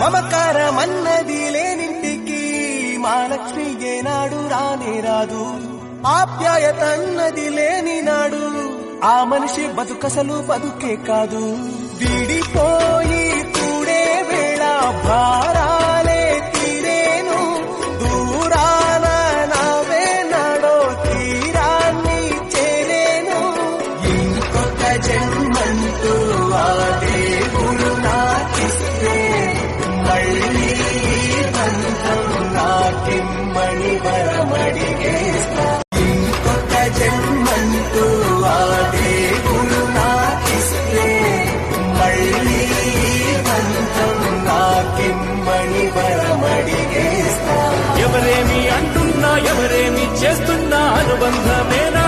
మమకారమన్నది లేనింటికి మహాలక్ష్మి ఏనాడు రానే రాదు. ఆప్యాయతన్నది లేని నాడు ఆ మనిషి బతుకసలు బతుకే కాదు. విడిపోయి కూడే వేళ భారాలే తీరేను, దూరాన నవే నాడో తీరాన్ని చేరేను. ఇంకొక జన్మంటూ ఆ దేవుడు నాకిస్తే మళ్ళీ బంధం నాకిమ్మని వరమడిగేస్తా. ఇంకొక జన్మంటూ ఆ దేవుడు నాకిస్తే మళ్ళీ బంధం నాకిమ్మని వరమడిగేస్తా. ఎవరేమి అంటున్నా ఎవరేమి చేస్తున్నా అనుబంధమేనా